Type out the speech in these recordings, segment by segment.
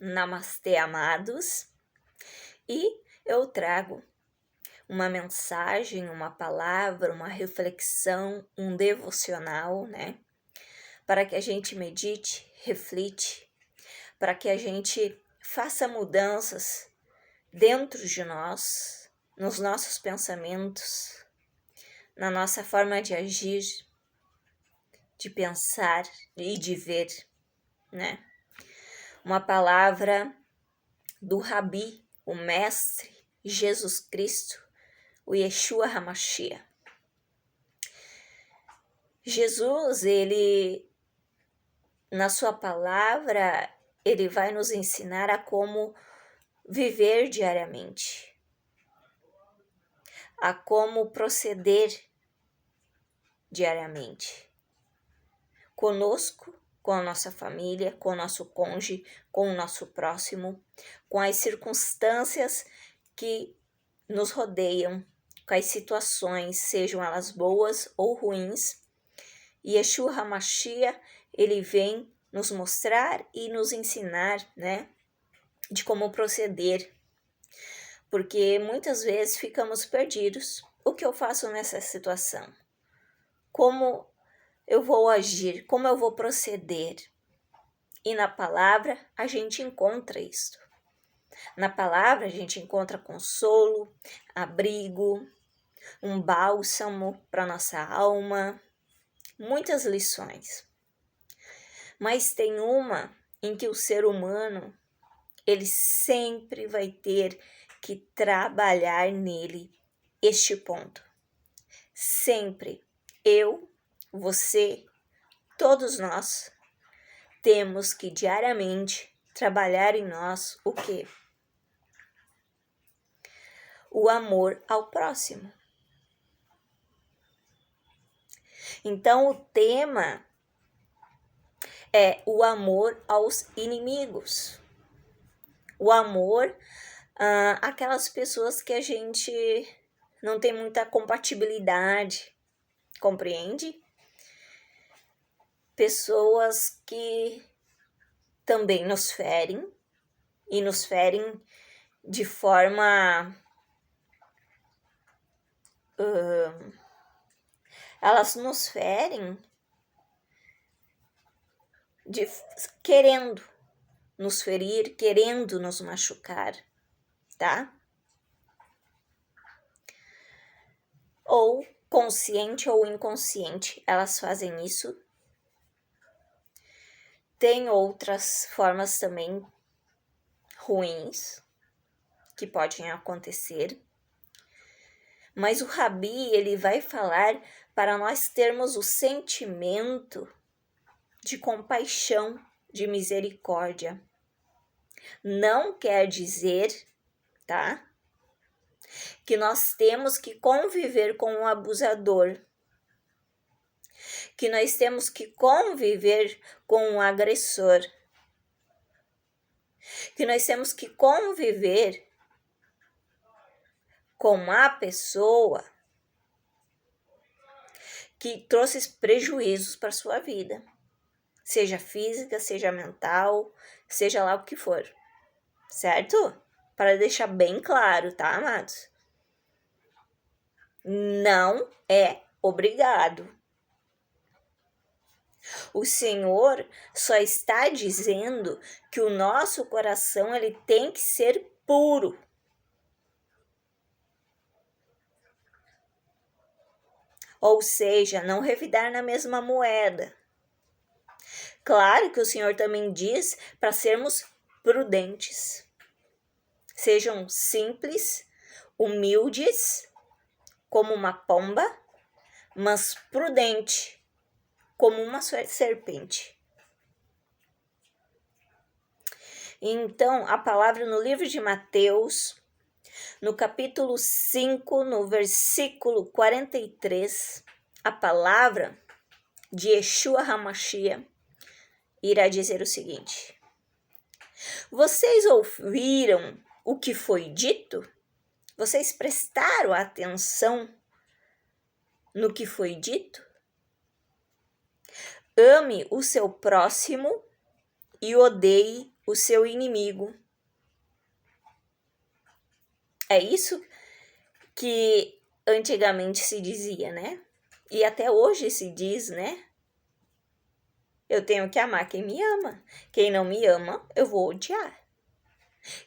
Namastê, amados, e eu trago uma mensagem, uma palavra, uma reflexão, um devocional, né? Para que a gente medite, reflite, para que a gente faça mudanças dentro de nós, nos nossos pensamentos, na nossa forma de agir, de pensar e de ver, né? Uma palavra do Rabi, o Mestre Jesus Cristo, o Yeshua HaMashiach. Jesus, ele, na sua palavra, ele vai nos ensinar a como viver diariamente, a como proceder diariamente, conosco, com a nossa família, com o nosso cônjuge, com o nosso próximo, com as circunstâncias que nos rodeiam, com as situações, sejam elas boas ou ruins. E Yeshua HaMashiach, ele vem nos mostrar e nos ensinar, né, de como proceder, porque muitas vezes ficamos perdidos. O que eu faço nessa situação? Como eu vou agir? Como eu vou proceder? E na palavra a gente encontra isso. Na palavra a gente encontra consolo, abrigo, um bálsamo para nossa alma, muitas lições. Mas tem uma em que o ser humano, ele sempre vai ter que trabalhar nele, este ponto. Sempre. Eu, você, todos nós, temos que diariamente trabalhar em nós o quê? O amor ao próximo. Então, o tema é o amor aos inimigos. O amor àquelas pessoas que a gente não tem muita compatibilidade, compreende? Pessoas que também nos ferem, e nos ferem de forma... elas nos ferem querendo nos ferir, querendo nos machucar, tá? Ou consciente ou inconsciente, elas fazem isso. Tem outras formas também ruins que podem acontecer. Mas o Rabi, ele vai falar para nós termos o sentimento de compaixão, de misericórdia. Não quer dizer, tá, que nós temos que conviver com um abusador, que nós temos que conviver com um agressor, que nós temos que conviver com uma pessoa que trouxe prejuízos para sua vida, seja física, seja mental, seja lá o que for, certo? Para deixar bem claro, tá, amados? Não é obrigado. O Senhor só está dizendo que o nosso coração ele tem que ser puro. Ou seja, não revidar na mesma moeda. Claro que o Senhor também diz para sermos prudentes. Sejam simples, humildes, como uma pomba, mas prudente, como uma serpente. Então, a palavra no livro de Mateus, no capítulo 5, no versículo 43, a palavra de Yeshua HaMashiach irá dizer o seguinte: vocês ouviram o que foi dito? Vocês prestaram atenção no que foi dito? Ame o seu próximo e odeie o seu inimigo. É isso que antigamente se dizia, né? E até hoje se diz, né? Eu tenho que amar quem me ama. Quem não me ama, eu vou odiar.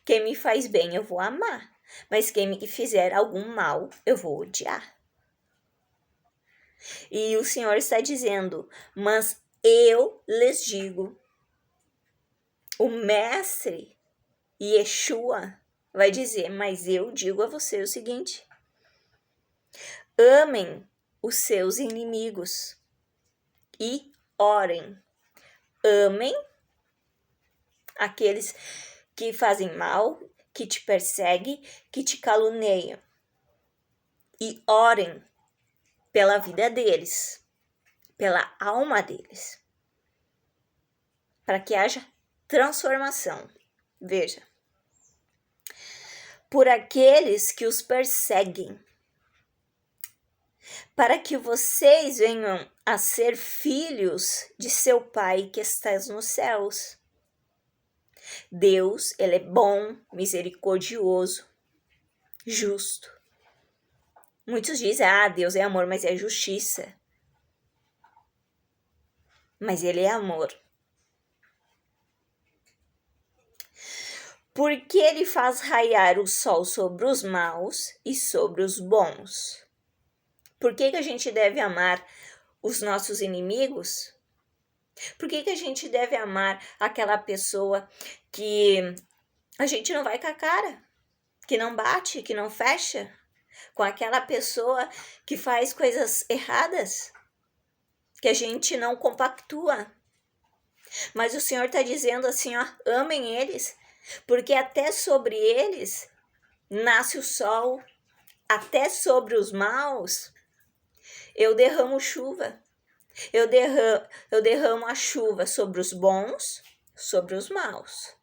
Quem me faz bem, eu vou amar. Mas quem me fizer algum mal, eu vou odiar. E o Senhor está dizendo, mas eu lhes digo. O mestre Yeshua vai dizer, mas eu digo a você o seguinte: amem os seus inimigos e orem. Amem aqueles que fazem mal, que te perseguem, que te caluniam. E orem pela vida deles, pela alma deles, para que haja transformação. Veja, por aqueles que os perseguem, para que vocês venham a ser filhos de seu Pai que está nos céus. Deus, ele é bom, misericordioso, justo. Muitos dizem, Deus é amor, mas é justiça. Mas ele é amor. Porque ele faz raiar o sol sobre os maus e sobre os bons. Por que a gente deve amar os nossos inimigos? Por que a gente deve amar aquela pessoa que a gente não vai com a cara, que não bate, que não fecha? Com aquela pessoa que faz coisas erradas, que a gente não compactua. Mas o Senhor está dizendo assim, amem eles, porque até sobre eles nasce o sol, até sobre os maus eu derramo chuva. Eu derramo a chuva sobre os bons, sobre os maus.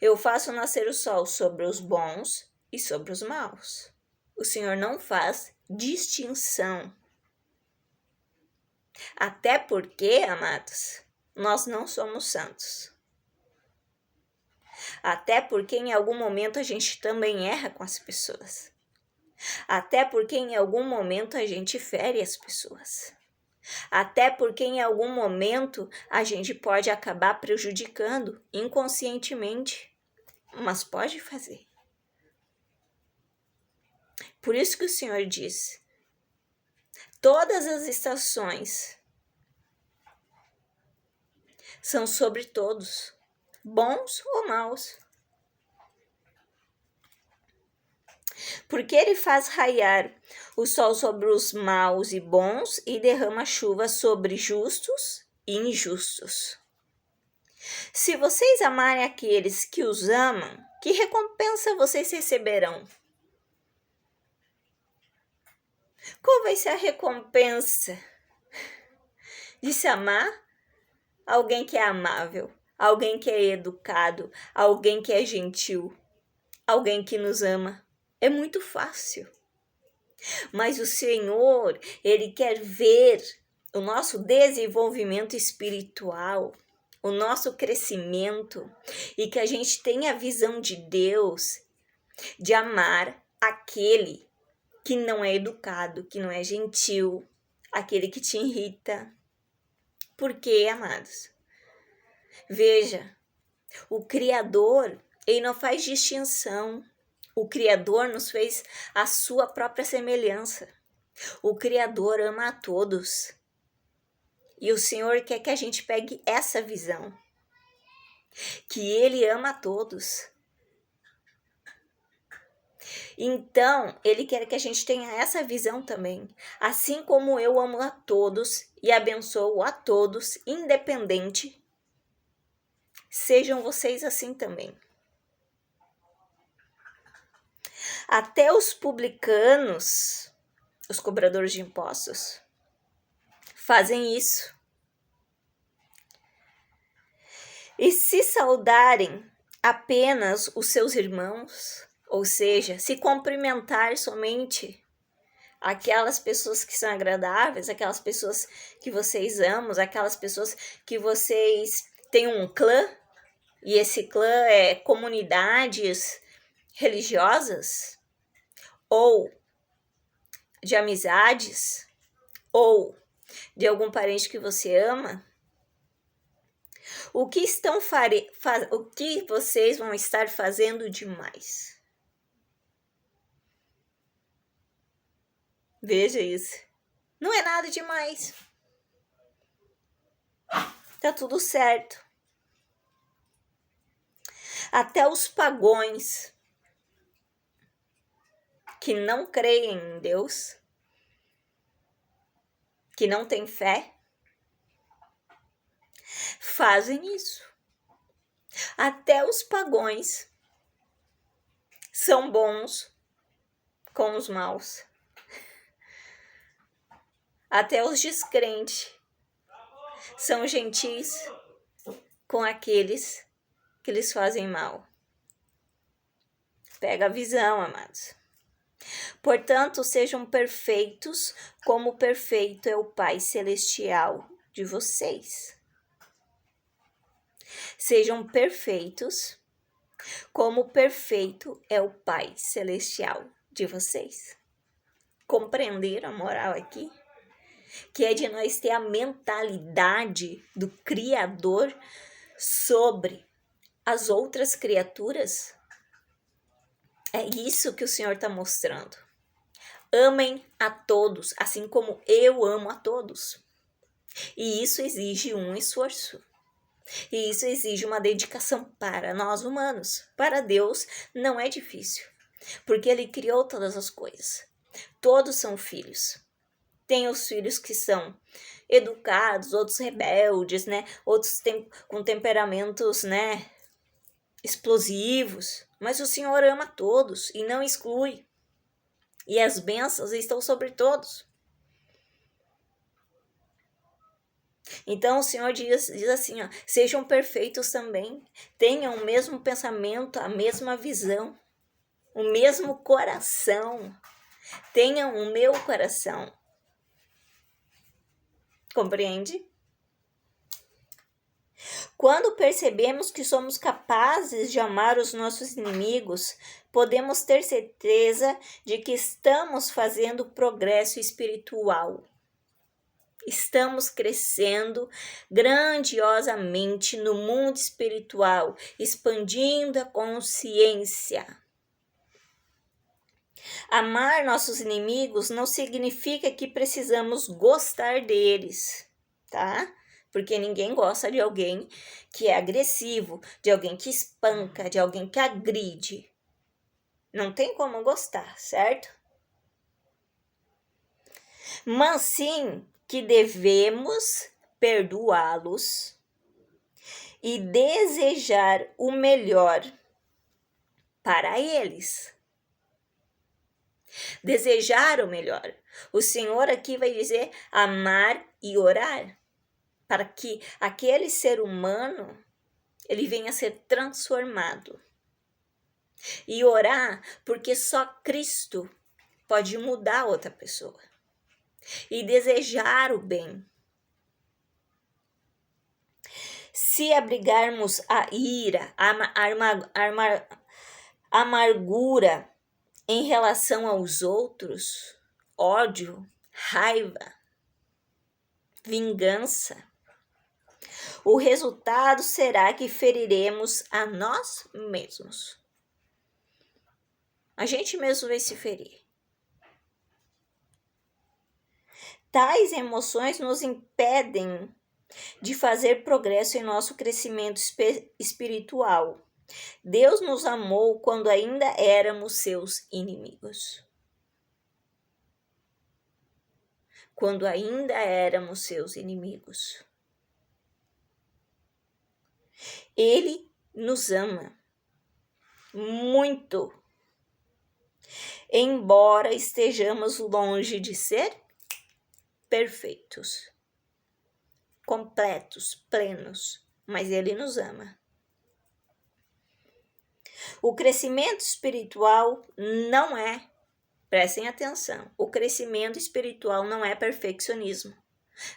Eu faço nascer o sol sobre os bons e sobre os maus. O Senhor não faz distinção. Até porque, amados, nós não somos santos. Até porque em algum momento a gente também erra com as pessoas. Até porque em algum momento a gente fere as pessoas. Até porque em algum momento a gente pode acabar prejudicando inconscientemente, mas pode fazer. Por isso que o Senhor diz, todas as estações são sobre todos, bons ou maus. Porque ele faz raiar o sol sobre os maus e bons e derrama chuva sobre justos e injustos. Se vocês amarem aqueles que os amam, que recompensa vocês receberão? Qual vai ser a recompensa de se amar alguém que é amável, alguém que é educado, alguém que é gentil, alguém que nos ama? É muito fácil. Mas o Senhor, ele quer ver o nosso desenvolvimento espiritual, o nosso crescimento, e que a gente tenha a visão de Deus de amar aquele que não é educado, que não é gentil, aquele que te irrita. Por quê, amados? Veja, o Criador, ele não faz distinção. O Criador nos fez a sua própria semelhança. O Criador ama a todos. E o Senhor quer que a gente pegue essa visão. Que Ele ama a todos. Então, Ele quer que a gente tenha essa visão também. Assim como eu amo a todos e abençoo a todos, independente, sejam vocês assim também. Até os publicanos, os cobradores de impostos, fazem isso. E se saudarem apenas os seus irmãos, ou seja, se cumprimentar somente aquelas pessoas que são agradáveis, aquelas pessoas que vocês amam, aquelas pessoas que vocês têm um clã, e esse clã é comunidades religiosas, ou de amizades, ou de algum parente que você ama, o que vocês vão estar fazendo demais? Veja isso. Não é nada demais. Tá tudo certo. Até os pagões que não creem em Deus, que não têm fé, fazem isso. Até os pagões são bons com os maus. Até os descrentes são gentis com aqueles que lhes fazem mal. Pega a visão, amados. Portanto, sejam perfeitos, como perfeito é o Pai Celestial de vocês. Sejam perfeitos, como perfeito é o Pai Celestial de vocês. Compreenderam a moral aqui? Que é de nós ter a mentalidade do Criador sobre as outras criaturas. É isso que o Senhor está mostrando. Amem a todos, assim como eu amo a todos. E isso exige um esforço. E isso exige uma dedicação para nós humanos. Para Deus não é difícil, porque Ele criou todas as coisas. Todos são filhos. Tem os filhos que são educados, outros rebeldes, né? Outros com temperamentos, né? Explosivos. Mas o Senhor ama todos e não exclui. E as bênçãos estão sobre todos. Então o Senhor diz assim, ó, sejam perfeitos também. Tenham o mesmo pensamento, a mesma visão, o mesmo coração. Tenham o meu coração. Compreende? Quando percebemos que somos capazes de amar os nossos inimigos, podemos ter certeza de que estamos fazendo progresso espiritual. Estamos crescendo grandiosamente no mundo espiritual, expandindo a consciência. Amar nossos inimigos não significa que precisamos gostar deles, tá? Porque ninguém gosta de alguém que é agressivo, de alguém que espanca, de alguém que agride. Não tem como gostar, certo? Mas sim que devemos perdoá-los e desejar o melhor para eles. Desejar o melhor. O Senhor aqui vai dizer amar e orar, para que aquele ser humano ele venha a ser transformado. E orar, porque só Cristo pode mudar outra pessoa. E desejar o bem. Se abrigarmos a ira, a amargura em relação aos outros, ódio, raiva, vingança, o resultado será que feriremos a nós mesmos. A gente mesmo vai se ferir. Tais emoções nos impedem de fazer progresso em nosso crescimento espiritual. Deus nos amou quando ainda éramos seus inimigos. Quando ainda éramos seus inimigos. Ele nos ama muito, embora estejamos longe de ser perfeitos, completos, plenos, mas Ele nos ama. O crescimento espiritual não é, prestem atenção, o crescimento espiritual não é perfeccionismo,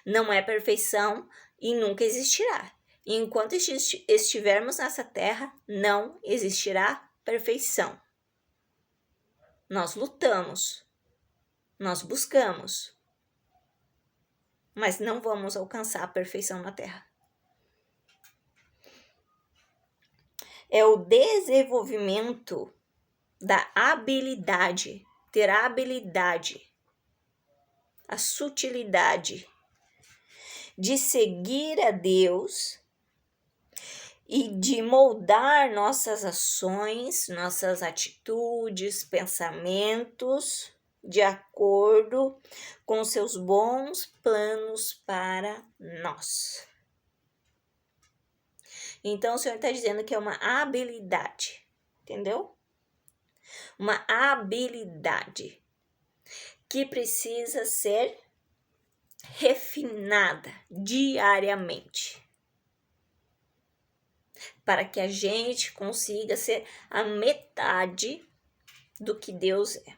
não é perfeição e nunca existirá. E enquanto estivermos nessa terra, não existirá perfeição. Nós lutamos, nós buscamos, mas não vamos alcançar a perfeição na terra. É o desenvolvimento da habilidade, ter a habilidade, a sutilidade de seguir a Deus e de moldar nossas ações, nossas atitudes, pensamentos, de acordo com seus bons planos para nós. Então, o Senhor está dizendo que é uma habilidade, entendeu? Uma habilidade que precisa ser refinada diariamente, para que a gente consiga ser a metade do que Deus é.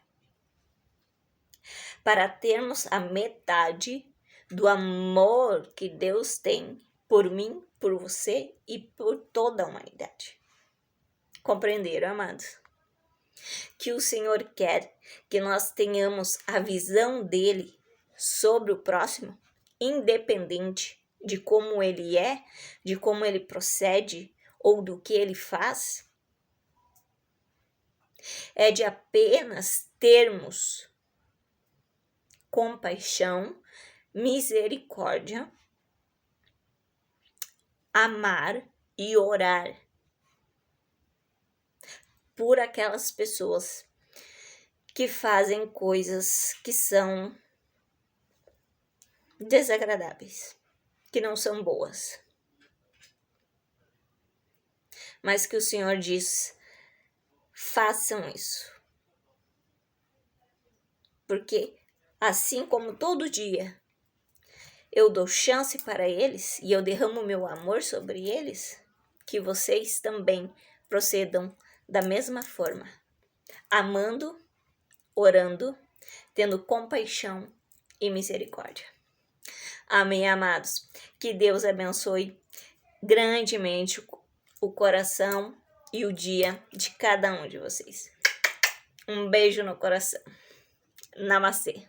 Para termos a metade do amor que Deus tem por mim, por você e por toda a humanidade. Compreenderam, amados? Que o Senhor quer que nós tenhamos a visão dele sobre o próximo, independente de como ele é, de como ele procede ou do que ele faz. É de apenas termos compaixão, misericórdia, amar e orar por aquelas pessoas que fazem coisas que são desagradáveis, que não são boas. Mas que o Senhor diz, façam isso. Porque assim como todo dia eu dou chance para eles e eu derramo meu amor sobre eles, que vocês também procedam da mesma forma, amando, orando, tendo compaixão e misericórdia. Amém, amados? Que Deus abençoe grandemente o coração e o dia de cada um de vocês. Um beijo no coração. Namastê.